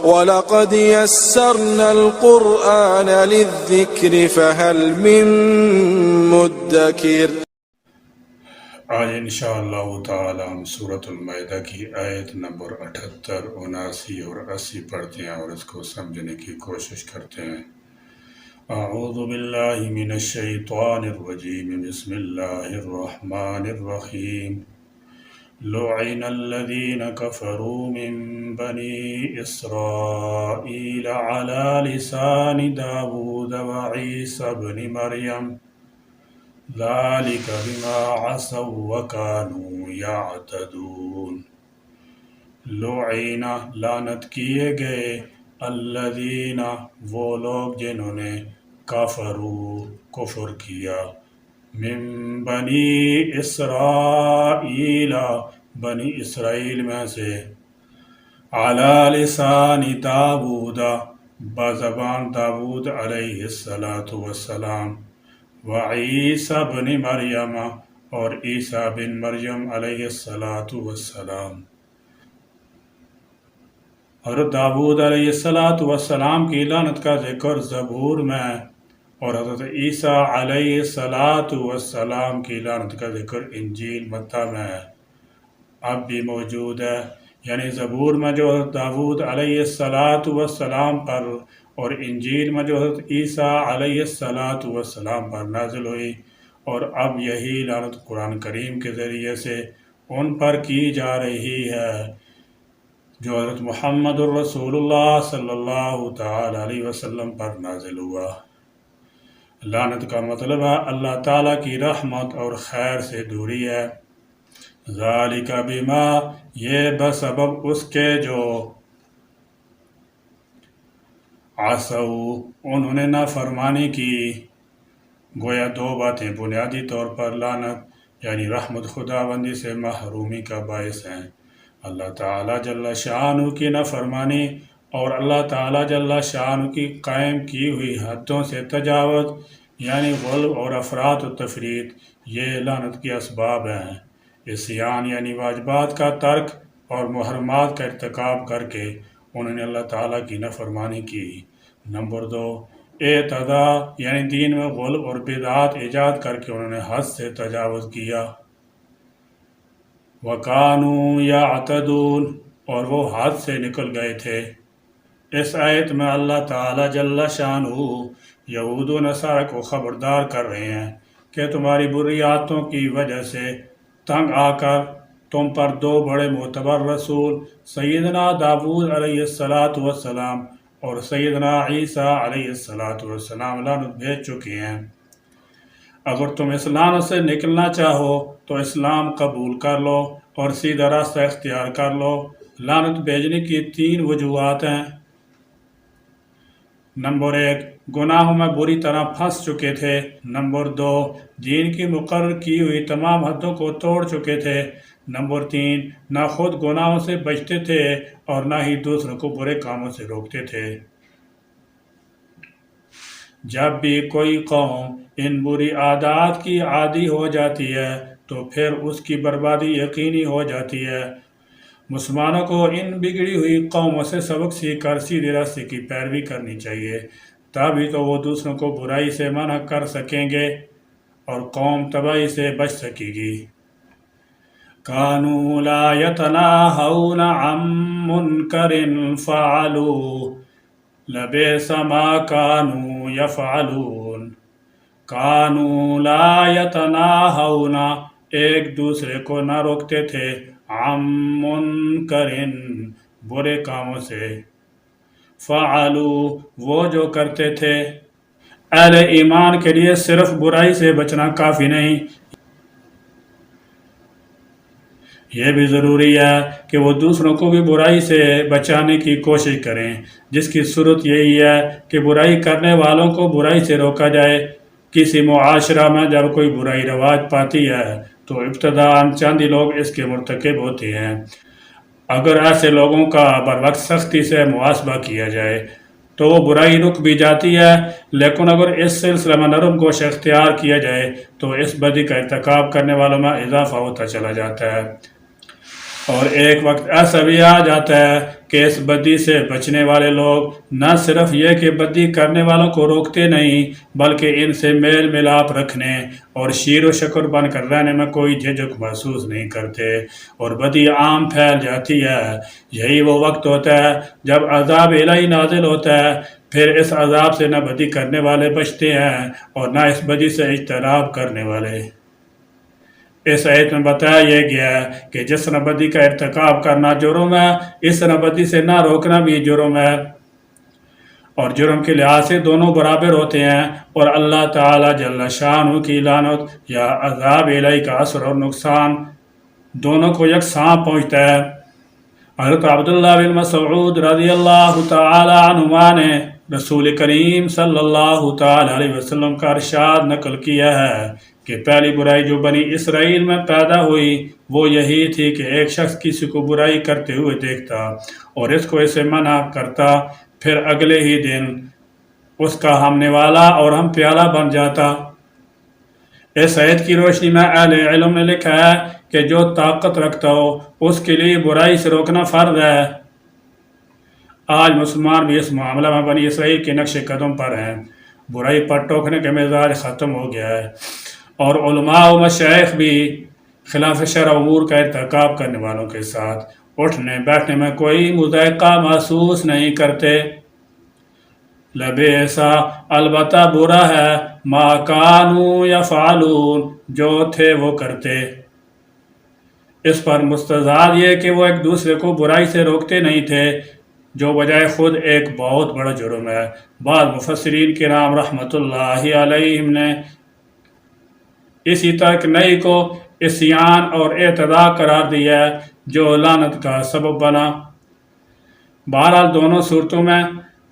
وَلَقَدْ يَسَّرْنَا الْقُرْآنَ لِلذِّكْرِ فَهَلْ مِن مُّدَّكِرٍ۔ آج انشاءاللہ تعالی ہم سورۃ المائدہ کی آیت نمبر 78، 79 اور 80 پڑھتے ہیں اور اس کو سمجھنے کی کوشش کرتے ہیں۔ اعوذ باللہ من الشیطان الرجیم، بسم اللہ الرحمن الرحیم۔ لعن الذین کفروا من بنی اسرائیل علی لسان داود وعیسی بن مریم ذالک بما عصوا وکانوا یعتدون۔ لعن لعنت کیے گئے، الذین وہ لوگ جنہوں نے کفروا کفر کیا، من بنی اسرائیل بنی اسرائیل میں سے، علی لسان داود بزبان داود علیہ السلام، وعیسی بن مریم اور عیسیٰ بن مریم علیہ السلام۔ حضرت داود علیہ السلام کی لعنت کا ذکر زبور میں، اور حضرت عیسیٰ علیہ السلام کی لعنت کا ذکر انجیل متی میں اب بھی موجود ہے۔ یعنی زبور میں جو حضرت داود علیہ السلام پر اور انجیل میں جو حضرت عیسیٰ علیہ السلام پر نازل ہوئی، اور اب یہی لعنت قرآن کریم کے ذریعے سے ان پر کی جا رہی ہے جو حضرت محمد الرسول اللہ صلی اللہ تعالی علیہ وسلم پر نازل ہوا۔ لعنت کا مطلب ہے اللہ تعالیٰ کی رحمت اور خیر سے دوری ہے۔ ذالک بما، یہ بسبب اس کے جو عصوا انہوں نے نافرمانی کی۔ گویا دو باتیں بنیادی طور پر لعنت یعنی رحمت خداوندی سے محرومی کا باعث ہیں، اللہ تعالیٰ جل شانہ کی نافرمانی اور اللہ تعالیٰ جل شانہ کی قائم کی ہوئی حدوں سے تجاوز یعنی غلو اور افراط و تفریط، یہ لعنت کے اسباب ہیں۔ عصیان یعنی واجبات کا ترک اور محرمات کا ارتکاب کر کے انہوں نے اللہ تعالیٰ کی نافرمانی کی۔ نمبر 2، اعتداء یعنی دین میں غلو اور بدعات ایجاد کر کے انہوں نے حد سے تجاوز کیا۔ وَكَانُوا يَعْتَدُونَ، اور وہ حد سے نکل گئے تھے۔ اس آیت میں اللہ تعالیٰ جل شانہ یہود و نصارہ کو خبردار کر رہے ہیں کہ تمہاری بری عادتوں کی وجہ سے تنگ آ کر تم پر دو بڑے معتبر رسول سیدنا داود علیہ السلام اور سیدنا عیسیٰ علیہ السلام لعنت بھیج چکے ہیں۔ اگر تم اس لعنت سے نکلنا چاہو تو اسلام قبول کر لو اور سیدھا راستہ اختیار کر لو۔ لعنت بھیجنے کی 3 وجوہات ہیں۔ نمبر 1، گناہوں میں بری طرح پھنس چکے تھے۔ نمبر 2، دین کی مقرر کی ہوئی تمام حدوں کو توڑ چکے تھے۔ نمبر 3، نہ خود گناہوں سے بچتے تھے اور نہ ہی دوسروں کو برے کاموں سے روکتے تھے۔ جب بھی کوئی قوم ان بری عادات کی عادی ہو جاتی ہے تو پھر اس کی بربادی یقینی ہو جاتی ہے۔ مسلمانوں کو ان بگڑی ہوئی قوموں سے سبق سیکھ کر سیدھے راستے کی پیروی کرنی چاہیے، تبھی تو وہ دوسروں کو برائی سے منع کر سکیں گے اور قوم تباہی سے بچ سکے گی۔ كانوا لا يتناهون عن منكر فعلوه لبئس ما كانوا يفعلون۔ كانوا لا يتناهون، ایک دوسرے کو نہ روکتے تھے، عن منکر برے کاموں سے، فعلوا وہ جو کرتے تھے۔ اہل ایمان کے لیے صرف برائی سے بچنا کافی نہیں، یہ بھی ضروری ہے کہ وہ دوسروں کو بھی برائی سے بچانے کی کوشش کریں، جس کی صورت یہی ہے کہ برائی کرنے والوں کو برائی سے روکا جائے۔ کسی معاشرہ میں جب کوئی برائی رواج پاتی ہے تو ابتداءً چند ہی لوگ اس کے مرتکب ہوتے ہیں۔ اگر ایسے لوگوں کا بروقت سختی سے محاسبہ کیا جائے تو وہ برائی رک بھی جاتی ہے، لیکن اگر اس سلسلے میں نرم گوش اختیار کیا جائے تو اس بدی کا ارتکاب کرنے والوں میں اضافہ ہوتا چلا جاتا ہے۔ اور ایک وقت ایسا بھی آ جاتا ہے کہ اس بدی سے بچنے والے لوگ نہ صرف یہ کہ بدی کرنے والوں کو روکتے نہیں بلکہ ان سے میل ملاپ رکھنے اور شیر و شکر بن کر رہنے میں کوئی جھجک محسوس نہیں کرتے اور بدی عام پھیل جاتی ہے۔ یہی وہ وقت ہوتا ہے جب عذاب الہی نازل ہوتا ہے، پھر اس عذاب سے نہ بدی کرنے والے بچتے ہیں اور نہ اس بدی سے اجتناب کرنے والے۔ اس آیت میں بتایا یہ گیا ہے کہ جس طرح بدی کا ارتکاب کرنا جرم ہے، اس طرح بدی سے نہ روکنا بھی جرم ہے، اور جرم کے لحاظ سے دونوں برابر ہوتے ہیں، اور اللہ تعالیٰ جل شانہ کی لعنت یا عذاب الہی کا اثر اور نقصان دونوں کو یکساں پہنچتا ہے۔ حضرت عبداللہ بن مسعود رضی اللہ تعالی عنہما نے رسول کریم صلی اللہ تعالی علیہ وسلم کا ارشاد نقل کیا ہے کہ پہلی برائی جو بنی اسرائیل میں پیدا ہوئی وہ یہی تھی کہ ایک شخص کسی کو برائی کرتے ہوئے دیکھتا اور اس کو اسے منع کرتا، پھر اگلے ہی دن اس کا ہمنے والا اور ہم پیالہ بن جاتا۔ اس آیت کی روشنی میں اہل علم نے لکھا ہے کہ جو طاقت رکھتا ہو اس کے لیے برائی سے روکنا فرض ہے۔ آج مسلمان بھی اس معاملہ میں بنی اسرائیل کے نقش قدم پر ہیں۔ برائی پر ٹوکنے کا مزاج ختم ہو گیا ہے، اور علماء و مشائخ بھی خلاف شرع امور کا ارتکاب کرنے والوں کے ساتھ اٹھنے بیٹھنے میں کوئی مذائقہ محسوس نہیں کرتے۔ لبیسا البتہ برا ہے ما کانوا یفعلون جو تھے وہ کرتے۔ اس پر مستزاد یہ کہ وہ ایک دوسرے کو برائی سے روکتے نہیں تھے، جو بجائے خود ایک بہت بڑا جرم ہے۔ بعض مفسرین کرام رحمۃ اللہ علیہم نے اسی ترک نئی کو عصیان اور اعتداء قرار دیا ہے جو لعنت کا سبب بنا۔ بہرحال دونوں صورتوں میں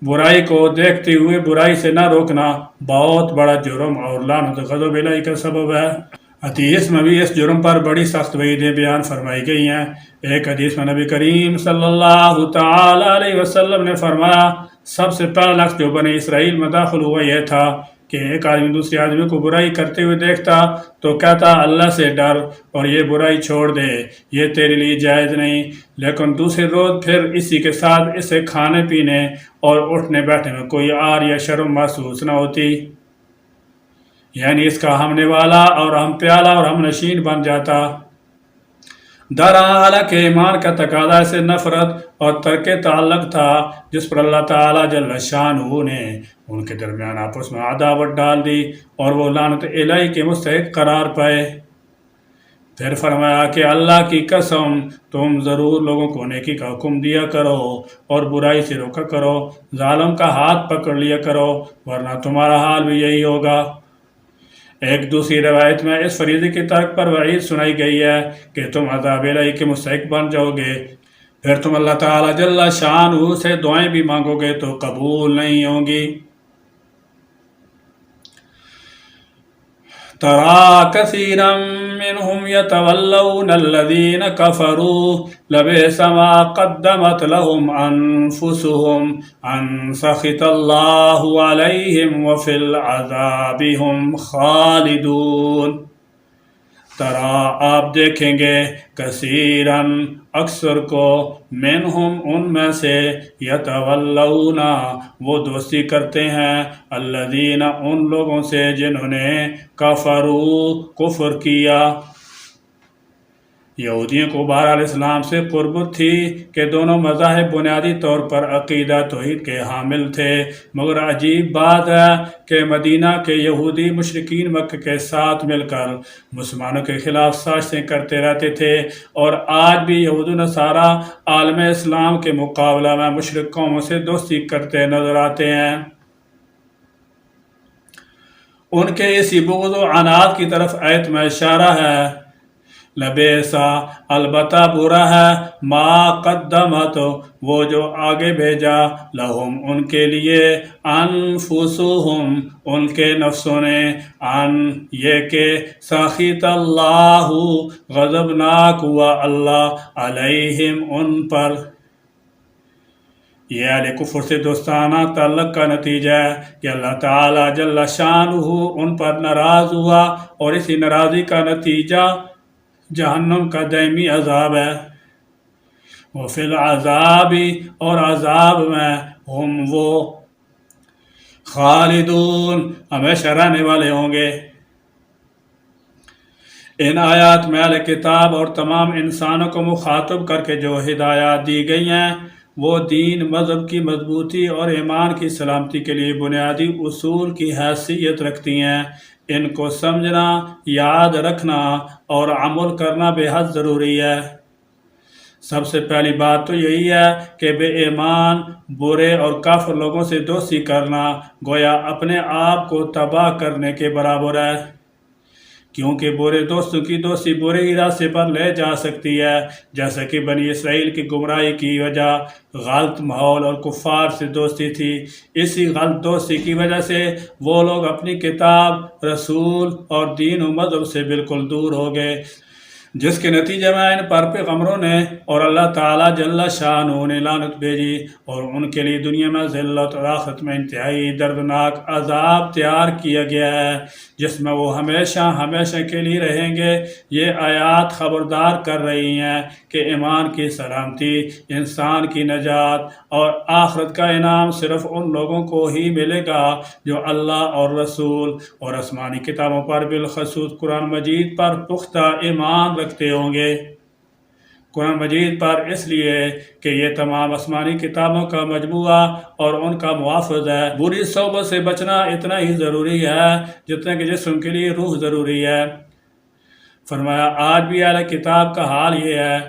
برائی کو دیکھتے ہوئے برائی سے نہ روکنا بہت بڑا جرم اور لعنت غضب الہی کا سبب ہے۔ حدیث میں بھی اس جرم پر بڑی سخت وعیدیں بیان فرمائی گئی ہیں۔ ایک حدیث میں نبی کریم صلی اللہ تعالی علیہ وسلم نے فرمایا، سب سے پہلا لفظ جو بنی اسرائیل میں داخل ہوا یہ تھا کہ ایک آدمی دوسرے آدمی کو برائی کرتے ہوئے دیکھتا تو کہتا اللہ سے ڈر اور یہ برائی چھوڑ دے، یہ تیرے لیے جائز نہیں، لیکن دوسرے روز پھر اسی کے ساتھ اسے کھانے پینے اور اٹھنے بیٹھنے میں کوئی عار یا شرم محسوس نہ ہوتی، یعنی اس کا ہمنے والا اور ہم پیالہ اور ہم نشین بن جاتا۔ حالانکہ ایمان کا تقاضا سے نفرت اور ترک تعلق تھا جس پر اللہ تعالیٰ جل شانہ نے ان کے درمیان آپس میں عداوت ڈال دی اور وہ لعنت الہی کے مستحق قرار پائے۔ پھر فرمایا کہ اللہ کی قسم تم ضرور لوگوں کو نیکی کا حکم دیا کرو اور برائی سے روکا کرو، ظالم کا ہاتھ پکڑ لیا کرو ورنہ تمہارا حال بھی یہی ہوگا۔ ایک دوسری روایت میں اس فریضے کی ترک پر وعید سنائی گئی ہے کہ تم عذاب الہی کے مستحق بن جاؤ گے، پھر تم اللہ تعالیٰ جل شانہ سے دعائیں بھی مانگو گے تو قبول نہیں ہوں گی۔ ترى كثيرا منهم يتولون الذين كفروا لبئس ما قدمت لهم أنفسهم أن سخط الله عليهم وفي العذاب هم خالدون۔ ترا آپ دیکھیں گے کثیراً اکثر کو، منہم ان میں سے، یتولون وہ دوستی کرتے ہیں، الذین ان لوگوں سے جنہوں نے کفروا کفر کیا۔ یہودیوں کو بہرحال اسلام سے قربت تھی کہ دونوں مذاہب بنیادی طور پر عقیدہ توحید کے حامل تھے، مگر عجیب بات ہے کہ مدینہ کے یہودی مشرکین مکہ کے ساتھ مل کر مسلمانوں کے خلاف سازشیں کرتے رہتے تھے، اور آج بھی یہود و نصارہ عالم اسلام کے مقابلہ میں مشرک قوموں سے دوستی کرتے نظر آتے ہیں۔ ان کے اسی بغض و عناد کی طرف آیت میں اشارہ ہے۔ لبیسا البتہ برا ہے، ما قدمت وہ جو آگے بھیجا، لہم ان کے لیے، انفسہم ان کے نفسوں نے، ان یہ کہ سخط اللہ غضبناک ہوا اللہ علیہم ان پر۔ یہ اہل کفر سے دوستانہ تعلق کا نتیجہ ہے کہ اللہ تعالیٰ جل شانہ ان پر ناراض ہوا، اور اسی ناراضی کا نتیجہ جہنم کا دائمی عذاب ہے۔ وفی العذاب اور عذاب میں ہم وہ خالدون ہمیشہ رہنے والے ہوں گے۔ ان آیات میں اہل کتاب اور تمام انسانوں کو مخاطب کر کے جو ہدایات دی گئی ہیں وہ دین مذہب کی مضبوطی اور ایمان کی سلامتی کے لیے بنیادی اصول کی حیثیت رکھتی ہیں۔ ان کو سمجھنا، یاد رکھنا اور عمل کرنا بے حد ضروری ہے۔ سب سے پہلی بات تو یہی ہے کہ بے ایمان، برے اور کافر لوگوں سے دوستی کرنا گویا اپنے آپ کو تباہ کرنے کے برابر ہے، کیونکہ برے دوستوں کی دوستی برے ہی راستے پر لے جا سکتی ہے، جیسا کہ بنی اسرائیل کی گمراہی کی وجہ غلط ماحول اور کفار سے دوستی تھی۔ اسی غلط دوستی کی وجہ سے وہ لوگ اپنی کتاب، رسول اور دین و مذہب سے بالکل دور ہو گئے، جس کے نتیجے میں ان پر پیغمبروں نے اور اللہ تعالیٰ جل شانہ نے لعنت بھیجی اور ان کے لیے دنیا میں ذلت اور آخرت میں انتہائی دردناک عذاب تیار کیا گیا ہے، جس میں وہ ہمیشہ ہمیشہ کے لیے رہیں گے۔ یہ آیات خبردار کر رہی ہیں کہ ایمان کی سلامتی، انسان کی نجات اور آخرت کا انعام صرف ان لوگوں کو ہی ملے گا جو اللہ اور رسول اور آسمانی کتابوں پر بالخصوص قرآن مجید پر پختہ ایمان رکھتے ہوں گے۔ قرآن مجید پر اس لیے کہ یہ تمام آسمانی کتابوں کا مجموعہ اور ان کا محافظ ہے۔ بری صحبت سے بچنا اتنا ہی ضروری ہے جتنا کہ جسم کے لیے روح ضروری ہے۔ فرمایا آج بھی اہل کتاب کا حال یہ ہے،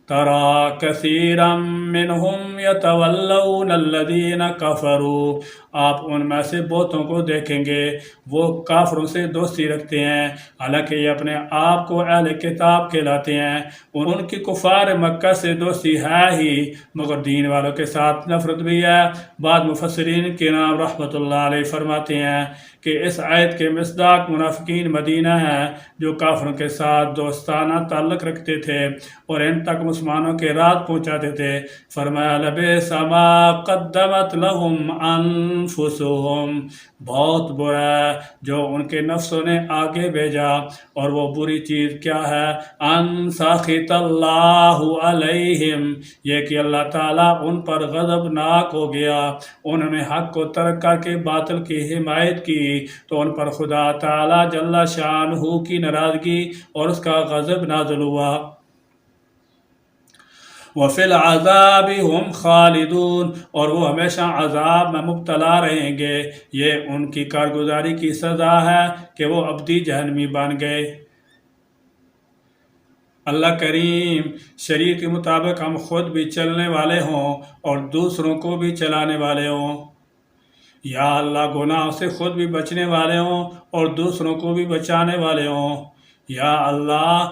تَرَى كَثِيرًا مِّنْهُمْ يَتَوَلَّوْنَ الَّذِينَ كَفَرُوا، آپ ان میں سے بہتوں کو دیکھیں گے وہ کافروں سے دوستی رکھتے ہیں، حالانکہ یہ اپنے آپ کو اہل کتاب کہلاتے ہیں۔ ان کی کفار مکہ سے دوستی ہے ہی، مگر دین والوں کے ساتھ نفرت بھی ہے۔ بعض مفسرین کے نام رحمۃ اللہ علیہ فرماتے ہیں کہ اس آیت کے مصداق منافقین مدینہ ہیں جو کافروں کے ساتھ دوستانہ تعلق رکھتے تھے اور ان تک مسلمانوں کے رات پہنچاتے تھے۔ فرمایا لبئس ما قدمت لهم انفسهم، بہت برا ہے جو ان کے نفسوں نے آگے بھیجا، اور وہ بری چیز کیا ہے؟ ان سخط اللہ علیہم، یہ کہ اللہ تعالیٰ ان پر غضبناک ہو گیا۔ انہوں نے حق کو ترک کر کے باطل کی حمایت کی تو ان پر خدا تعالیٰ جل شانہ کی ناراضگی اور اس کا غضب نازل ہوا۔ وَفِي الْعَذَابِ هُمْ خَالِدُونَ، اور وہ ہمیشہ عذاب میں مبتلا رہیں گے۔ یہ ان کی کارگزاری کی سزا ہے کہ وہ ابدی جہنمی بن گئے۔ اللہ کریم شریعت کے مطابق ہم خود بھی چلنے والے ہوں اور دوسروں کو بھی چلانے والے ہوں۔ یا اللہ گناہوں سے خود بھی بچنے والے ہوں اور دوسروں کو بھی بچانے والے ہوں۔ یا اللہ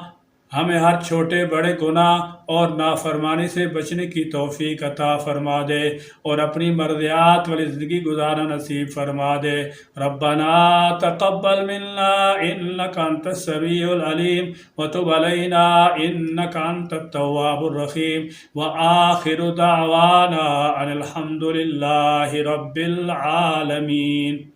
ہمیں ہر چھوٹے بڑے گناہ اور نافرمانی سے بچنے کی توفیق عطا فرما دے اور اپنی مرضیات والی زندگی گزارنا نصیب فرما دے۔ ربنا تقبل منا انک انت السمیع العلیم وتب علینا انک انت التواب الرحیم وآخر دعوانا ان الحمد للہ رب العالمین۔